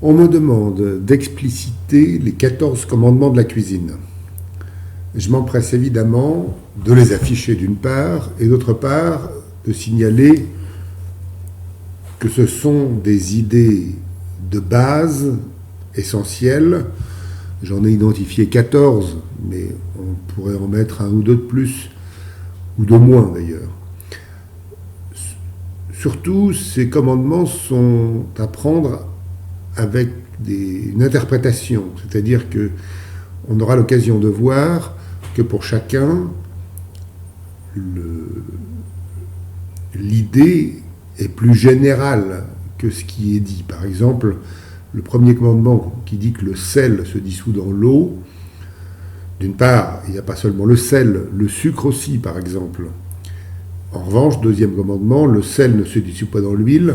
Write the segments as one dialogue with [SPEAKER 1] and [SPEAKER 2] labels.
[SPEAKER 1] On me demande d'expliciter les 14 commandements de la cuisine. Je m'empresse évidemment de les afficher d'une part, et d'autre part de signaler que ce sont des idées de base essentielles. J'en ai identifié 14, mais on pourrait en mettre un ou deux de plus, ou de moins d'ailleurs. Surtout, ces commandements sont à prendre avec une interprétation, c'est-à-dire qu'on aura l'occasion de voir que pour chacun, l'idée est plus générale que ce qui est dit. Par exemple, le premier commandement qui dit que le sel se dissout dans l'eau, d'une part, il n'y a pas seulement le sel, le sucre aussi, par exemple. En revanche, deuxième commandement, le sel ne se dissout pas dans l'huile,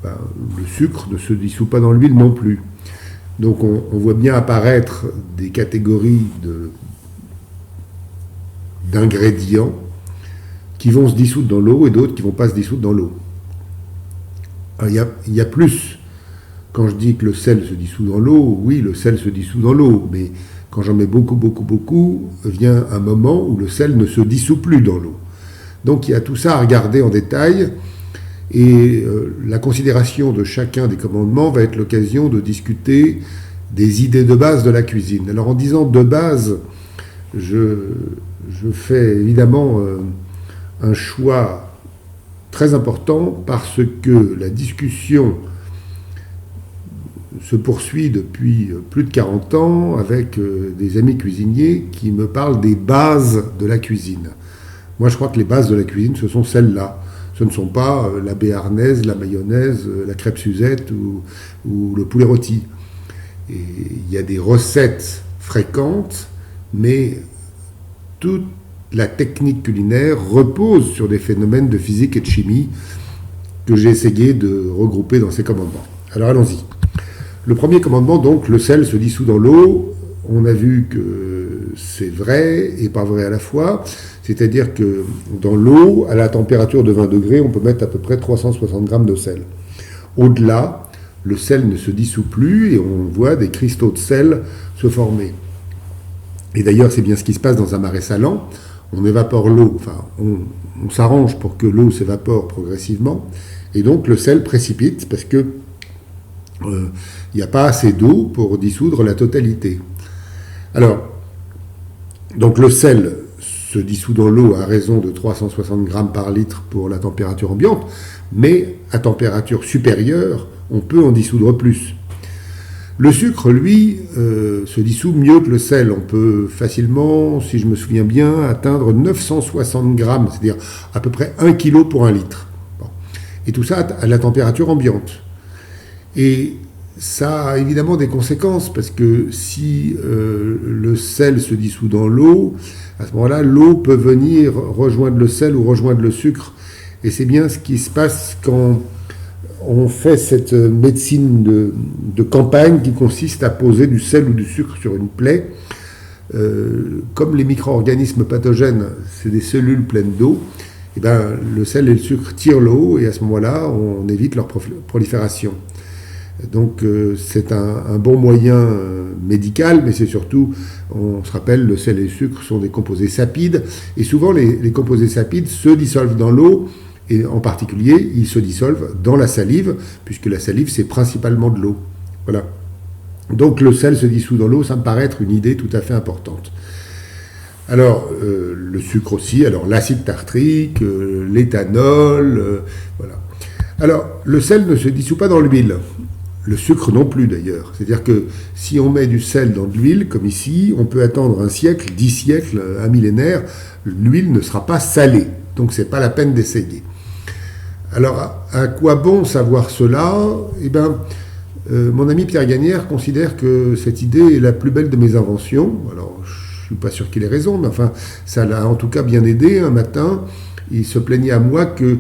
[SPEAKER 1] le sucre ne se dissout pas dans l'huile non plus. Donc on voit bien apparaître des catégories d'ingrédients qui vont se dissoudre dans l'eau et d'autres qui ne vont pas se dissoudre dans l'eau. Il y a plus. Quand je dis que le sel se dissout dans l'eau, oui, le sel se dissout dans l'eau, mais quand j'en mets beaucoup, vient un moment où le sel ne se dissout plus dans l'eau. Donc il y a tout ça à regarder en détail, et la considération de chacun des commandements va être l'occasion de discuter des idées de base de la cuisine. Alors en disant de base, je fais évidemment un choix très important parce que la discussion se poursuit depuis plus de 40 ans avec des amis cuisiniers qui me parlent des bases de la cuisine. Moi, je crois que les bases de la cuisine, ce sont celles-là. Ce ne sont pas la béarnaise, la mayonnaise, la crêpe Suzette ou le poulet rôti. Et il y a des recettes fréquentes, mais toute la technique culinaire repose sur des phénomènes de physique et de chimie que j'ai essayé de regrouper dans ces commandements. Alors allons-y. Le premier commandement, donc, le sel se dissout dans l'eau. On a vu que c'est vrai et pas vrai à la fois. C'est-à-dire que dans l'eau, à la température de 20 degrés, on peut mettre à peu près 360 grammes de sel. Au-delà, le sel ne se dissout plus et on voit des cristaux de sel se former. Et d'ailleurs, c'est bien ce qui se passe dans un marais salant. On évapore l'eau, enfin, on s'arrange pour que l'eau s'évapore progressivement. Et donc, le sel précipite parce que il n'y a pas assez d'eau pour dissoudre la totalité. Alors, donc le sel se dissout dans l'eau à raison de 360 grammes par litre pour la température ambiante, mais à température supérieure, on peut en dissoudre plus. Le sucre, lui, se dissout mieux que le sel. On peut facilement, si je me souviens bien, atteindre 960 grammes, c'est-à-dire à peu près 1 kg pour 1 litre. Bon. Et tout ça à la température ambiante. Et ça a évidemment des conséquences, parce que si le sel se dissout dans l'eau, à ce moment-là, l'eau peut venir rejoindre le sel ou rejoindre le sucre. Et c'est bien ce qui se passe quand on fait cette médecine de campagne qui consiste à poser du sel ou du sucre sur une plaie. Comme les micro-organismes pathogènes, c'est des cellules pleines d'eau, et ben, le sel et le sucre tirent l'eau, et à ce moment-là, on évite leur prolifération. Donc c'est un bon moyen médical, mais c'est surtout, on se rappelle, le sel et le sucre sont des composés sapides, et souvent les composés sapides se dissolvent dans l'eau, et en particulier, ils se dissolvent dans la salive, puisque la salive, c'est principalement de l'eau. Voilà. Donc le sel se dissout dans l'eau, ça me paraît être une idée tout à fait importante. Alors, le sucre aussi, alors l'acide tartrique, l'éthanol, voilà. Alors, le sel ne se dissout pas dans l'huile. Le sucre non plus d'ailleurs. C'est-à-dire que si on met du sel dans de l'huile, comme ici, on peut attendre un siècle, 10 siècles, un millénaire, l'huile ne sera pas salée. Donc c'est pas la peine d'essayer. Alors à quoi bon savoir cela ? Eh bien, mon ami Pierre Gagnère considère que cette idée est la plus belle de mes inventions. Alors je suis pas sûr qu'il ait raison, mais enfin ça l'a en tout cas bien aidé. Un matin, il se plaignait à moi que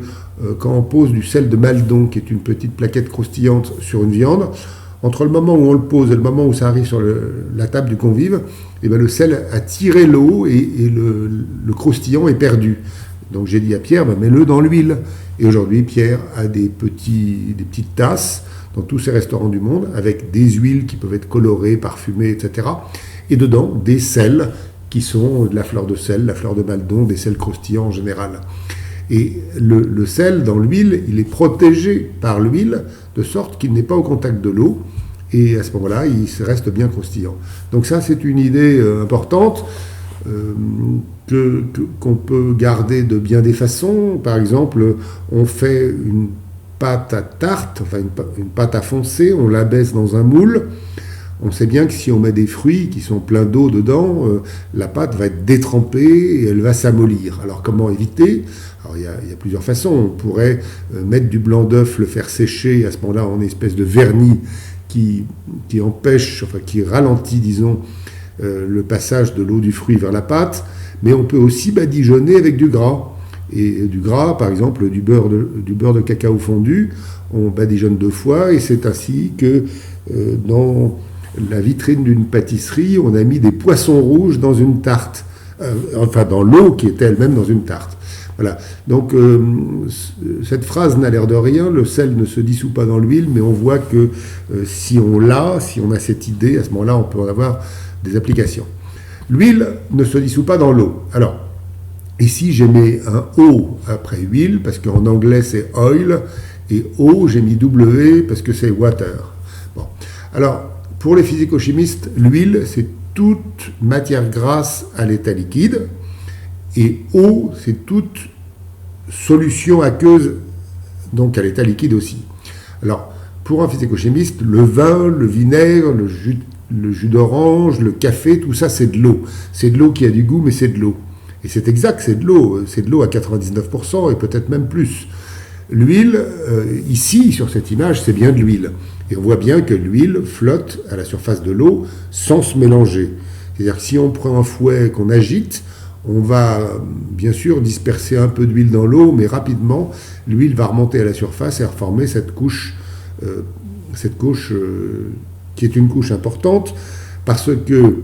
[SPEAKER 1] quand on pose du sel de Maldon, qui est une petite plaquette croustillante sur une viande, entre le moment où on le pose et le moment où ça arrive sur la table du convive, eh bien, le sel a tiré l'eau et le croustillant est perdu. Donc j'ai dit à Pierre, mets-le dans l'huile. Et aujourd'hui, Pierre a des petites tasses dans tous ces restaurants du monde, avec des huiles qui peuvent être colorées, parfumées, etc. Et dedans, des sels qui sont de la fleur de sel, la fleur de Maldon, des sels croustillants en général. Et le sel dans l'huile, il est protégé par l'huile, de sorte qu'il n'est pas au contact de l'eau, et à ce moment-là, il reste bien croustillant. Donc ça, c'est une idée importante, qu'on peut garder de bien des façons. Par exemple, on fait une pâte à tarte, enfin une pâte à foncer, on la baisse dans un moule. On sait bien que si on met des fruits qui sont pleins d'eau dedans, la pâte va être détrempée et elle va s'amollir. Alors comment éviter ? Alors il y a plusieurs façons. On pourrait mettre du blanc d'œuf, le faire sécher, à ce moment-là on a une espèce de vernis qui empêche, enfin qui ralentit, disons, le passage de l'eau du fruit vers la pâte. Mais on peut aussi badigeonner avec du gras. Et du gras, par exemple, du beurre de cacao fondu, on badigeonne 2 fois, et c'est ainsi que dans la vitrine d'une pâtisserie, on a mis des poissons rouges dans une tarte, enfin dans l'eau qui était elle-même dans une tarte. Voilà. Donc cette phrase n'a l'air de rien, le sel ne se dissout pas dans l'huile, mais on voit que si on a cette idée, à ce moment-là, on peut en avoir des applications. L'huile ne se dissout pas dans l'eau. Alors, ici, j'ai mis un O après huile, parce qu'en anglais, c'est oil, et O, j'ai mis W, parce que c'est water. Bon. Alors, pour les physico-chimistes, l'huile, c'est toute matière grasse à l'état liquide, et eau, c'est toute solution aqueuse, donc à l'état liquide aussi. Alors, pour un physico-chimiste, le vin, le vinaigre, le jus d'orange, le café, tout ça, c'est de l'eau. C'est de l'eau qui a du goût, mais c'est de l'eau. Et c'est exact, c'est de l'eau à 99%, et peut-être même plus. L'huile, ici, sur cette image, c'est bien de l'huile. Et on voit bien que l'huile flotte à la surface de l'eau sans se mélanger. C'est-à-dire que si on prend un fouet qu'on agite, on va bien sûr disperser un peu d'huile dans l'eau, mais rapidement, l'huile va remonter à la surface et reformer cette couche qui est une couche importante, parce que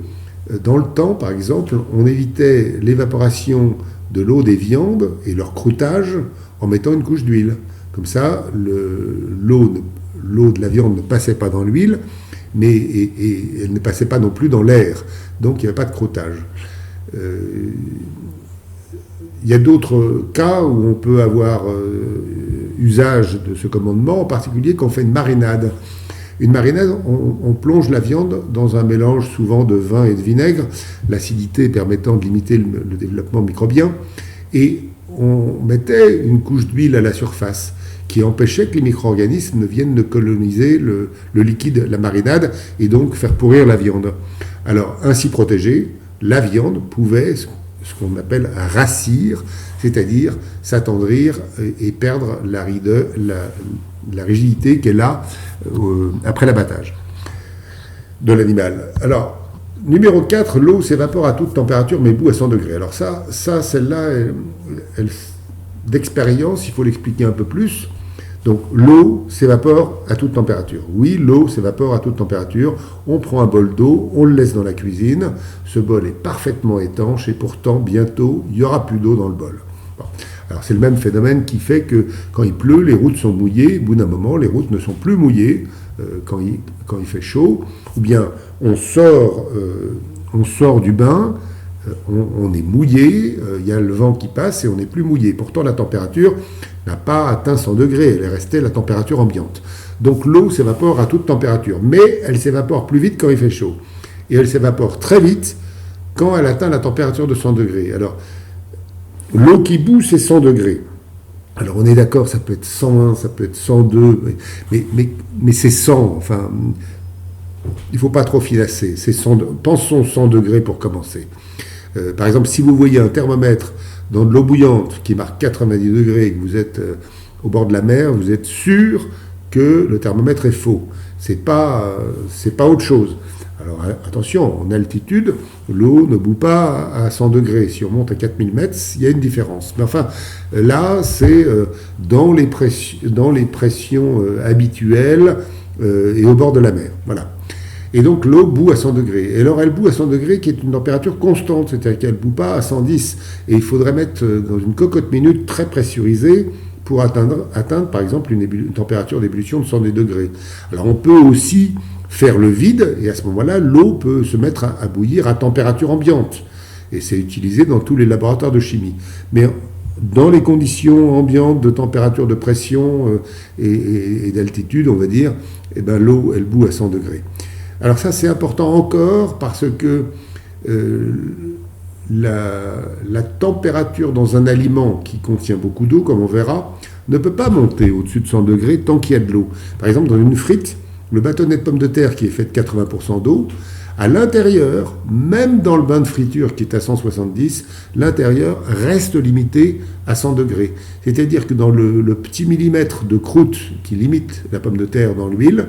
[SPEAKER 1] dans le temps, par exemple, on évitait l'évaporation de l'eau des viandes et leur croûtage en mettant une couche d'huile. Comme ça, l'eau de la viande ne passait pas dans l'huile, mais et elle ne passait pas non plus dans l'air. Donc il n'y avait pas de croûtage. Il y a d'autres cas où on peut avoir usage de ce commandement, en particulier quand on fait une marinade. Une marinade, on plonge la viande dans un mélange souvent de vin et de vinaigre, l'acidité permettant de limiter le développement microbien, et on mettait une couche d'huile à la surface qui empêchait que les micro-organismes ne viennent de coloniser le liquide, la marinade, et donc faire pourrir la viande. Alors, ainsi protégée, la viande pouvait ce qu'on appelle rassir, c'est-à-dire s'attendrir et perdre la rigidité qu'elle a après l'abattage de l'animal. Alors, numéro 4, l'eau s'évapore à toute température mais bout à 100 degrés. Alors celle-là, d'expérience, il faut l'expliquer un peu plus. Donc l'eau s'évapore à toute température. Oui, l'eau s'évapore à toute température. On prend un bol d'eau, on le laisse dans la cuisine. Ce bol est parfaitement étanche et pourtant, bientôt, il n'y aura plus d'eau dans le bol. Bon. Alors c'est le même phénomène qui fait que quand il pleut, les routes sont mouillées. Au bout d'un moment, les routes ne sont plus mouillées quand il fait chaud. Ou bien on sort du bain, on est mouillé, il y a le vent qui passe et on n'est plus mouillé. Pourtant, la température n'a pas atteint 100 degrés, elle est restée la température ambiante. Donc l'eau s'évapore à toute température, mais elle s'évapore plus vite quand il fait chaud. Et elle s'évapore très vite quand elle atteint la température de 100 degrés. Alors, l'eau qui bout, c'est 100 degrés. Alors on est d'accord, ça peut être 101, ça peut être 102, mais c'est 100, enfin, il ne faut pas trop filasser. C'est 100, pensons 100 degrés pour commencer. Par exemple, si vous voyez un thermomètre dans de l'eau bouillante qui marque 90 degrés et que vous êtes au bord de la mer, vous êtes sûr que le thermomètre est faux. C'est pas autre chose. Alors attention, en altitude, l'eau ne bout pas à 100 degrés. Si on monte à 4000 mètres, il y a une différence. Mais enfin, là, c'est dans les pressions habituelles et au bord de la mer. Voilà. Et donc l'eau bout à 100 degrés. Et alors elle bout à 100 degrés qui est une température constante, c'est-à-dire qu'elle ne bout pas à 110. Et il faudrait mettre dans une cocotte minute très pressurisée pour atteindre par exemple une température d'ébullition de 110 degrés. Alors on peut aussi faire le vide, et à ce moment-là, l'eau peut se mettre à bouillir à température ambiante. Et c'est utilisé dans tous les laboratoires de chimie. Mais dans les conditions ambiantes de température, de pression et d'altitude, on va dire, eh ben, l'eau, elle bout à 100 degrés. Alors ça, c'est important encore parce que la température dans un aliment qui contient beaucoup d'eau, comme on verra, ne peut pas monter au-dessus de 100 degrés tant qu'il y a de l'eau. Par exemple, dans une frite, le bâtonnet de pommes de terre qui est fait de 80% d'eau, à l'intérieur, même dans le bain de friture qui est à 170, l'intérieur reste limité à 100 degrés. C'est-à-dire que dans le petit millimètre de croûte qui limite la pomme de terre dans l'huile,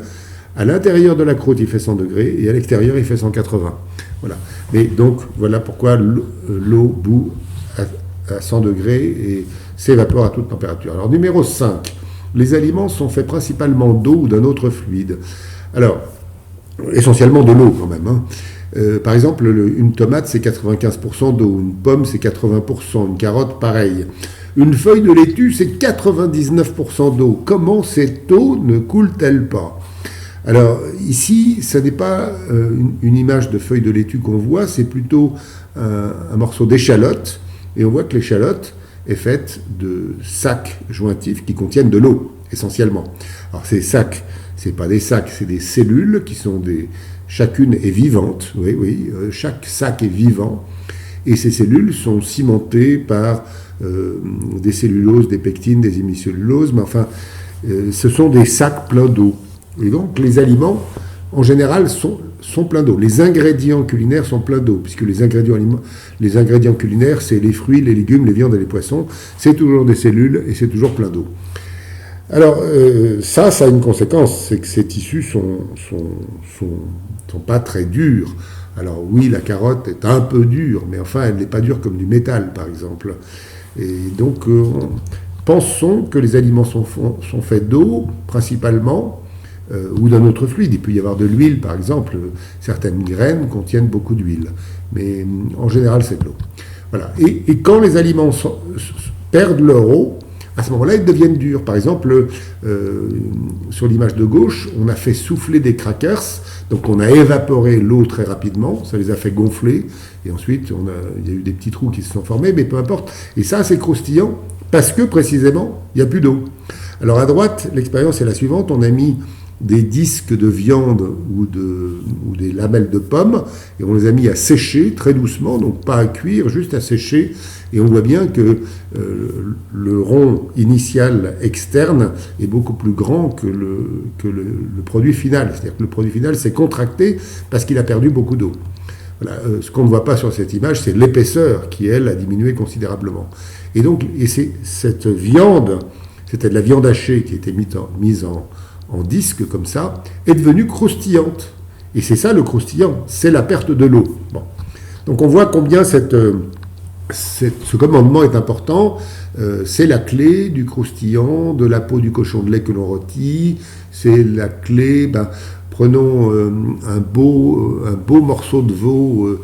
[SPEAKER 1] à l'intérieur de la croûte, il fait 100 degrés et à l'extérieur, il fait 180. Voilà. Mais donc, voilà pourquoi l'eau bout à 100 degrés et s'évapore à toute température. Alors, numéro 5, les aliments sont faits principalement d'eau ou d'un autre fluide. Alors, essentiellement de l'eau quand même. Par exemple, une tomate, c'est 95% d'eau, une pomme, c'est 80%, une carotte, pareil. Une feuille de laitue, c'est 99% d'eau. Comment cette eau ne coule-t-elle pas ? Alors ici, ce n'est pas une image de feuille de laitue qu'on voit, c'est plutôt un morceau d'échalote, et on voit que l'échalote est faite de sacs jointifs qui contiennent de l'eau, essentiellement. Alors ces sacs, ce n'est pas des sacs, c'est des cellules qui sont chacune est vivante, oui, chaque sac est vivant, et ces cellules sont cimentées par des celluloses, des pectines, des hémicelluloses, mais enfin, ce sont des sacs pleins d'eau. Et donc, les aliments, en général, sont pleins d'eau. Les ingrédients culinaires sont pleins d'eau, puisque les ingrédients culinaires, c'est les fruits, les légumes, les viandes et les poissons. C'est toujours des cellules et c'est toujours plein d'eau. Alors, ça a une conséquence, c'est que ces tissus sont pas très durs. Alors oui, la carotte est un peu dure, mais enfin, elle n'est pas dure comme du métal, par exemple. Et donc, pensons que les aliments sont faits d'eau, principalement, ou d'un autre fluide. Il peut y avoir de l'huile, par exemple. Certaines graines contiennent beaucoup d'huile. Mais en général, c'est de l'eau. Voilà. Et quand les aliments perdent leur eau, à ce moment-là, ils deviennent durs. Par exemple, sur l'image de gauche, on a fait souffler des crackers. Donc on a évaporé l'eau très rapidement. Ça les a fait gonfler. Et ensuite, il y a eu des petits trous qui se sont formés, mais peu importe. Et ça, c'est croustillant parce que, précisément, il n'y a plus d'eau. Alors à droite, l'expérience est la suivante. On a mis des disques de viande ou des lamelles de pommes, et on les a mis à sécher très doucement, donc pas à cuire, juste à sécher, et on voit bien que le rond initial externe est beaucoup plus grand que le produit final. C'est-à-dire que le produit final s'est contracté parce qu'il a perdu beaucoup d'eau. Voilà. Ce qu'on ne voit pas sur cette image, c'est l'épaisseur qui, elle, a diminué considérablement. Et donc, cette viande, c'était de la viande hachée qui était mise en disque comme ça, est devenue croustillante. Et c'est ça le croustillant, c'est la perte de l'eau. Bon. Donc on voit combien ce commandement est important. C'est la clé du croustillant, de la peau du cochon de lait que l'on rôtit. C'est la clé, prenons un beau morceau de veau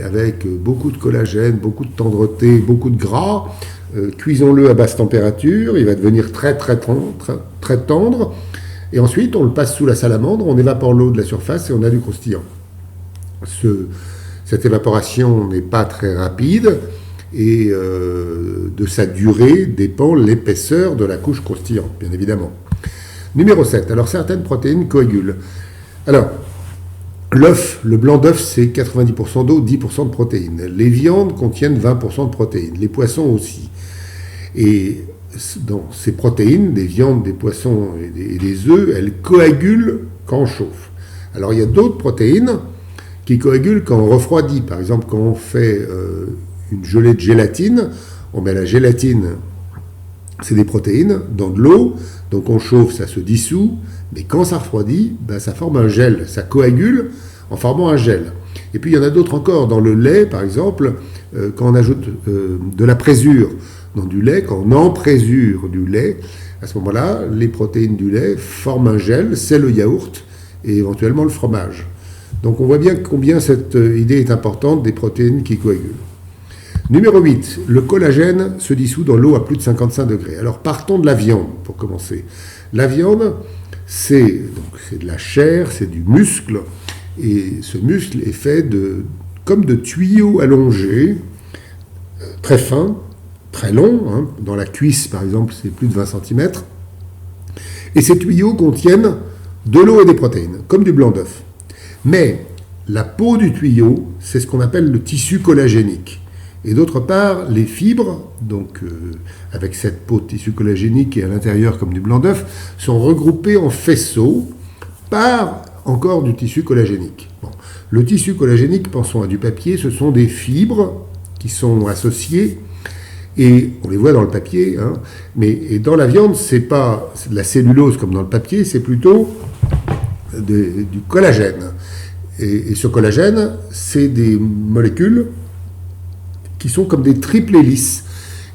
[SPEAKER 1] avec beaucoup de collagène, beaucoup de tendreté, beaucoup de gras. Cuisons-le à basse température, il va devenir très tendre, et ensuite on le passe sous la salamandre, on évapore l'eau de la surface et on a du croustillant. Cette évaporation n'est pas très rapide, et de sa durée dépend l'épaisseur de la couche croustillante, bien évidemment. Numéro 7, alors certaines protéines coagulent. Alors, l'œuf, le blanc d'œuf, c'est 90% d'eau, 10% de protéines. Les viandes contiennent 20% de protéines, les poissons aussi. Et dans ces protéines, des viandes, des poissons et des œufs, elles coagulent quand on chauffe. Alors il y a d'autres protéines qui coagulent quand on refroidit. Par exemple, quand on fait une gelée de gélatine, on met la gélatine, c'est des protéines, dans de l'eau, donc on chauffe, ça se dissout, mais quand ça refroidit, ça forme un gel, ça coagule en formant un gel. Et puis il y en a d'autres encore, dans le lait par exemple, quand on ajoute de la présure dans du lait, quand on emprésure du lait, à ce moment-là, les protéines du lait forment un gel, c'est le yaourt et éventuellement le fromage. Donc on voit bien combien cette idée est importante des protéines qui coagulent. Numéro 8, le collagène se dissout dans l'eau à plus de 55 degrés. Alors partons de la viande pour commencer. La viande, c'est de la chair, c'est du muscle, et ce muscle est fait comme de tuyaux allongés, très fins, très longs. Hein. Dans la cuisse, par exemple, c'est plus de 20 cm. Et ces tuyaux contiennent de l'eau et des protéines, comme du blanc d'œuf. Mais la peau du tuyau, c'est ce qu'on appelle le tissu collagénique. Et d'autre part, les fibres, donc avec cette peau de tissu collagénique et à l'intérieur comme du blanc d'œuf, sont regroupées en faisceaux par encore du tissu collagénique. Bon. Le tissu collagénique, pensons à du papier, ce sont des fibres qui sont associées, et on les voit dans le papier, hein, et dans la viande, c'est pas de la cellulose comme dans le papier, c'est plutôt du collagène. Et ce collagène, c'est des molécules qui sont comme des triples hélices.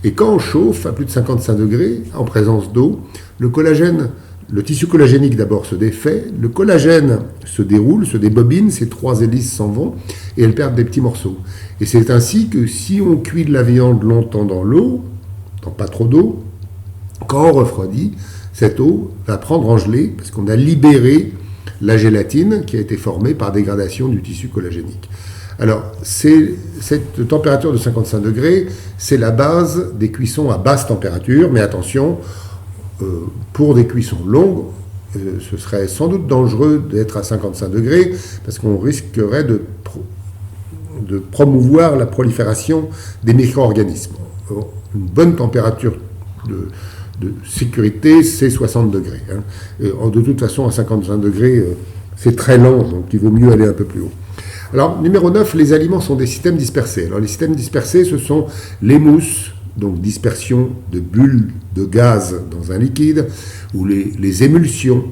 [SPEAKER 1] Et quand on chauffe à plus de 55 degrés, en présence d'eau, le collagène, le tissu collagénique d'abord se défait, le collagène se déroule, se débobine, ces trois hélices s'en vont, et elles perdent des petits morceaux. Et c'est ainsi que si on cuit de la viande longtemps dans l'eau, dans pas trop d'eau, quand on refroidit, cette eau va prendre en gelée, parce qu'on a libéré la gélatine qui a été formée par dégradation du tissu collagénique. Alors, cette température de 55 degrés, c'est la base des cuissons à basse température, mais attention, pour des cuissons longues, ce serait sans doute dangereux d'être à 55 degrés, parce qu'on risquerait de promouvoir la prolifération des micro-organismes. Une bonne température de sécurité, c'est 60 degrés. Hein. De toute façon, à 55 degrés, c'est très lent, donc il vaut mieux aller un peu plus haut. Alors, numéro 9, les aliments sont des systèmes dispersés. Alors, les systèmes dispersés, ce sont les mousses, donc dispersion de bulles de gaz dans un liquide, ou les émulsions,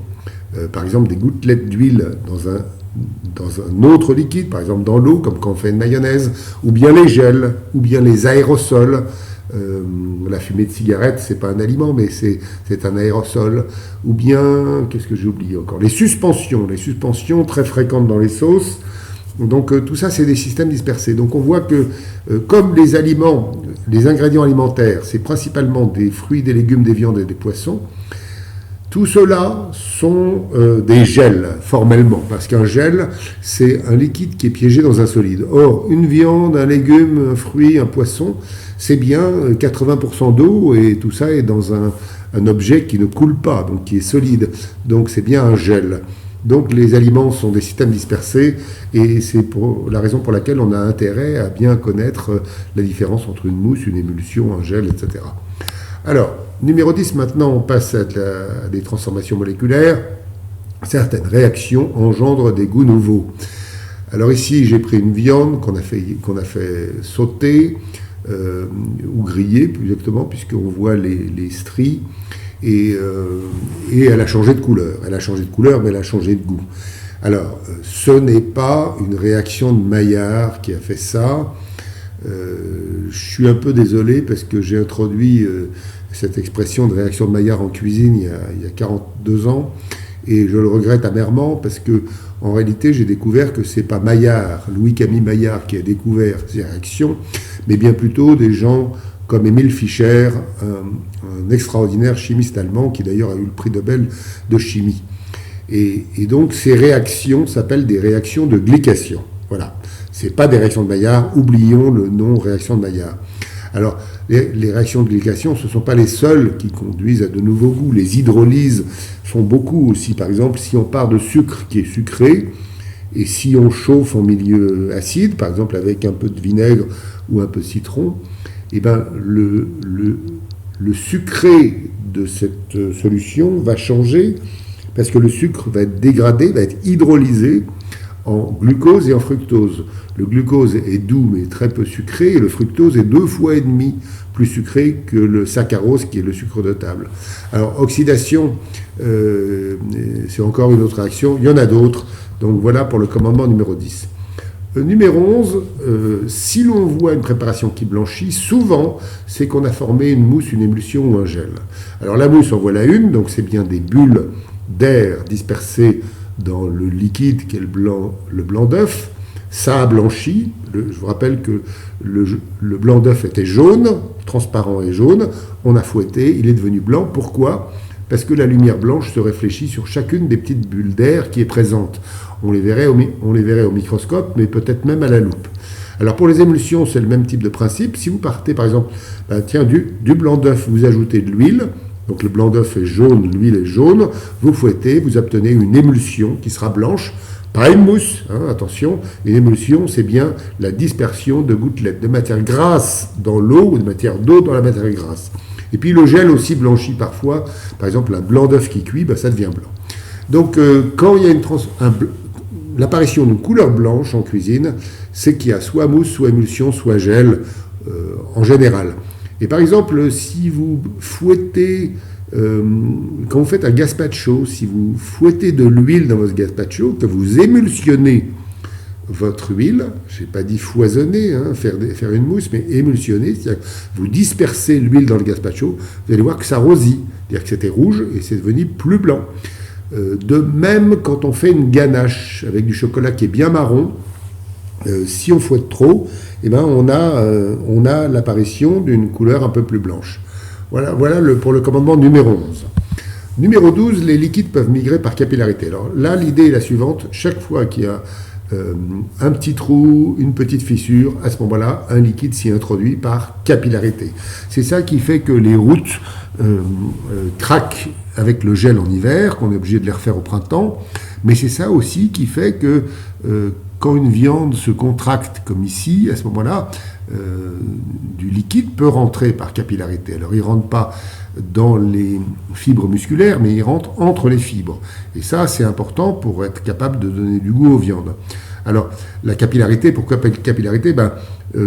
[SPEAKER 1] par exemple des gouttelettes d'huile dans un autre liquide, par exemple dans l'eau, comme quand on fait une mayonnaise, ou bien les gels, ou bien les aérosols. La fumée de cigarette, c'est pas un aliment, mais c'est un aérosol. Ou bien, qu'est-ce que j'ai oublié encore ? Les suspensions très fréquentes dans les sauces. Donc tout ça, c'est des systèmes dispersés. Donc on voit que comme les aliments, les ingrédients alimentaires, c'est principalement des fruits, des légumes, des viandes et des poissons, tout cela sont des gels, formellement, parce qu'un gel, c'est un liquide qui est piégé dans un solide. Or, une viande, un légume, un fruit, un poisson, c'est bien 80% d'eau, et tout ça est dans un objet qui ne coule pas, donc qui est solide. Donc c'est bien un gel. Donc les aliments sont des systèmes dispersés, et c'est la raison pour laquelle on a intérêt à bien connaître la différence entre une mousse, une émulsion, un gel, etc. Alors, numéro 10, maintenant on passe à des transformations moléculaires. Certaines réactions engendrent des goûts nouveaux. Alors ici, j'ai pris une viande qu'on a fait sauter, ou griller plus exactement, puisqu'on voit les stries. Et elle a changé de couleur. Elle a changé de couleur, mais elle a changé de goût. Alors, ce n'est pas une réaction de Maillard qui a fait ça. Je suis un peu désolé parce que j'ai introduit cette expression de réaction de Maillard en cuisine il y a 42 ans, et je le regrette amèrement parce que en réalité, j'ai découvert que c'est pas Maillard, Louis-Camille Maillard, qui a découvert ces réactions, mais bien plutôt des gens comme Emil Fischer, un extraordinaire chimiste allemand qui d'ailleurs a eu le prix Nobel de chimie. Et donc ces réactions s'appellent des réactions de glycation. Voilà. C'est pas des réactions de Maillard, oublions le nom réaction de Maillard. Alors, les réactions de glycation, ce ne sont pas les seules qui conduisent à de nouveaux goûts. Les hydrolyses font beaucoup aussi. Par exemple, si on part de sucre qui est sucré, et si on chauffe en milieu acide, par exemple avec un peu de vinaigre ou un peu de citron, eh ben, le sucré de cette solution va changer parce que le sucre va être dégradé, va être hydrolysé en glucose et en fructose. Le glucose est doux mais très peu sucré, et le fructose est 2,5 fois plus sucré que le saccharose qui est le sucre de table. Alors oxydation, c'est encore une autre réaction, il y en a d'autres, donc voilà pour le commandement numéro 10. Numéro 11, si l'on voit une préparation qui blanchit, souvent c'est qu'on a formé une mousse, une émulsion ou un gel. Alors la mousse, en voilà une, donc c'est bien des bulles d'air dispersées dans le liquide qui est le blanc d'œuf. Ça a blanchi. Je vous rappelle que le blanc d'œuf était jaune, transparent et jaune. On a fouetté, il est devenu blanc. Pourquoi ? Parce que la lumière blanche se réfléchit sur chacune des petites bulles d'air qui est présente. On les verrait au microscope, mais peut-être même à la loupe. Alors pour les émulsions, c'est le même type de principe. Si vous partez par exemple, du blanc d'œuf, vous ajoutez de l'huile, donc le blanc d'œuf est jaune, l'huile est jaune, vous fouettez, vous obtenez une émulsion qui sera blanche, pas une mousse, attention, une émulsion c'est bien la dispersion de gouttelettes de matière grasse dans l'eau ou de matière d'eau dans la matière grasse. Et puis le gel aussi blanchit parfois, par exemple un blanc d'œuf qui cuit, ça devient blanc. Donc quand il y a l'apparition d'une couleur blanche en cuisine, c'est qu'il y a soit mousse, soit émulsion, soit gel en général. Et par exemple, si vous fouettez, quand vous faites un gazpacho, si vous fouettez de l'huile dans votre gazpacho, que vous émulsionnez votre huile, je n'ai pas dit foisonner, faire une mousse, mais émulsionner, c'est-à-dire que vous dispersez l'huile dans le gazpacho, vous allez voir que ça rosit, c'est-à-dire que c'était rouge et c'est devenu plus blanc. De même, quand on fait une ganache avec du chocolat qui est bien marron, si on fouette trop, on a l'apparition d'une couleur un peu plus blanche. Voilà pour le commandement numéro 11. Numéro 12, les liquides peuvent migrer par capillarité. Alors là, l'idée est la suivante. Chaque fois qu'il y a un petit trou, une petite fissure, à ce moment-là, un liquide s'y introduit par capillarité. C'est ça qui fait que les routes craquent avec le gel en hiver, qu'on est obligé de les refaire au printemps, mais c'est ça aussi qui fait que quand une viande se contracte comme ici, à ce moment-là, du liquide peut rentrer par capillarité. Alors il ne rentre pas dans les fibres musculaires, mais il rentre entre les fibres. Et ça, c'est important pour être capable de donner du goût aux viandes. Alors, la capillarité, pourquoi capillarité ?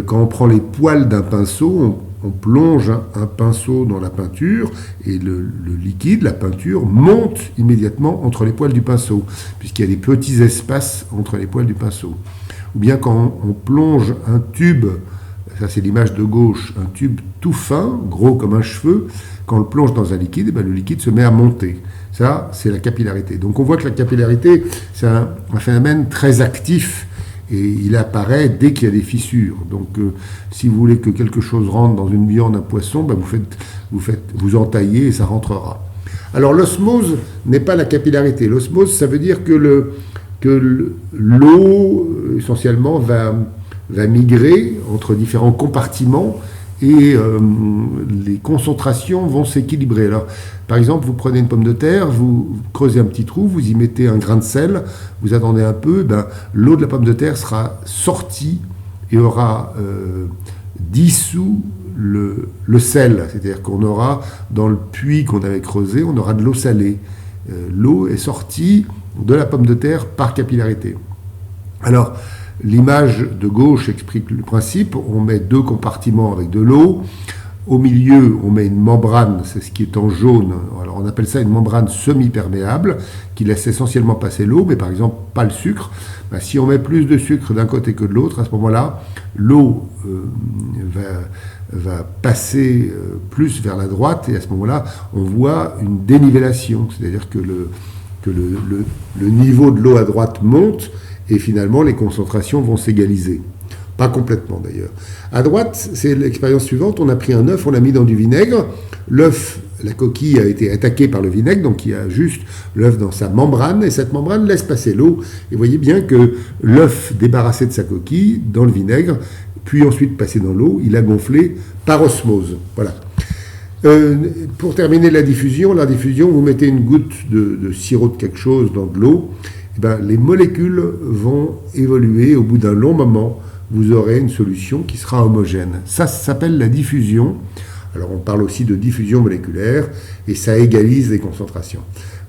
[SPEAKER 1] Quand on prend les poils d'un pinceau, on plonge un pinceau dans la peinture et le liquide, la peinture, monte immédiatement entre les poils du pinceau, puisqu'il y a des petits espaces entre les poils du pinceau. Ou bien quand on plonge un tube, ça c'est l'image de gauche, un tube tout fin, gros comme un cheveu, quand on le plonge dans un liquide, le liquide se met à monter. Ça, c'est la capillarité. Donc on voit que la capillarité, c'est un phénomène très actif et il apparaît dès qu'il y a des fissures. Donc si vous voulez que quelque chose rentre dans une viande, un poisson, vous entaillez et ça rentrera. Alors l'osmose n'est pas la capillarité. L'osmose, ça veut dire que l'eau, essentiellement, va migrer entre différents compartiments et les concentrations vont s'équilibrer. Alors, par exemple, vous prenez une pomme de terre, vous creusez un petit trou, vous y mettez un grain de sel, vous attendez un peu, l'eau de la pomme de terre sera sortie et aura dissous le sel. C'est-à-dire qu'on aura, dans le puits qu'on avait creusé, on aura de l'eau salée. L'eau est sortie de la pomme de terre par capillarité. Alors, l'image de gauche explique le principe. On met deux compartiments avec de l'eau. Au milieu, on met une membrane, c'est ce qui est en jaune. Alors, on appelle ça une membrane semi-perméable qui laisse essentiellement passer l'eau, mais par exemple pas le sucre. Si on met plus de sucre d'un côté que de l'autre, à ce moment-là, l'eau va passer plus vers la droite et à ce moment-là, on voit une dénivellation. C'est-à-dire que le niveau de l'eau à droite monte et finalement les concentrations vont s'égaliser. Pas complètement d'ailleurs. À droite, c'est l'expérience suivante. On a pris un œuf, on l'a mis dans du vinaigre. L'œuf, la coquille a été attaquée par le vinaigre, donc il y a juste l'œuf dans sa membrane, et cette membrane laisse passer l'eau. Et vous voyez bien que l'œuf débarrassé de sa coquille dans le vinaigre, puis ensuite passé dans l'eau, il a gonflé par osmose. Voilà. Pour terminer la diffusion, vous mettez une goutte de sirop de quelque chose dans de l'eau, les molécules vont évoluer au bout d'un long moment. Vous aurez une solution qui sera homogène. Ça s'appelle la diffusion. Alors on parle aussi de diffusion moléculaire et ça égalise les concentrations.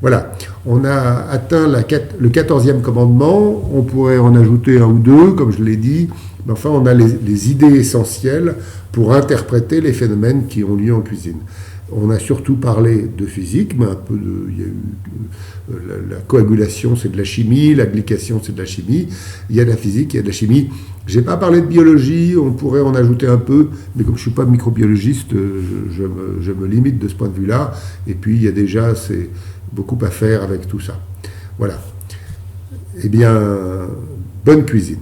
[SPEAKER 1] Voilà, on a atteint le 14e commandement, on pourrait en ajouter un ou deux, comme je l'ai dit, mais enfin on a les idées essentielles pour interpréter les phénomènes qui ont lieu en cuisine. On a surtout parlé de physique, mais il y a eu la coagulation, c'est de la chimie, la glycation, c'est de la chimie. Il y a de la physique, il y a de la chimie. Je n'ai pas parlé de biologie, on pourrait en ajouter un peu, mais comme je ne suis pas microbiologiste, je me limite de ce point de vue-là. Et puis, il y a déjà beaucoup à faire avec tout ça. Voilà. Eh bien, bonne cuisine.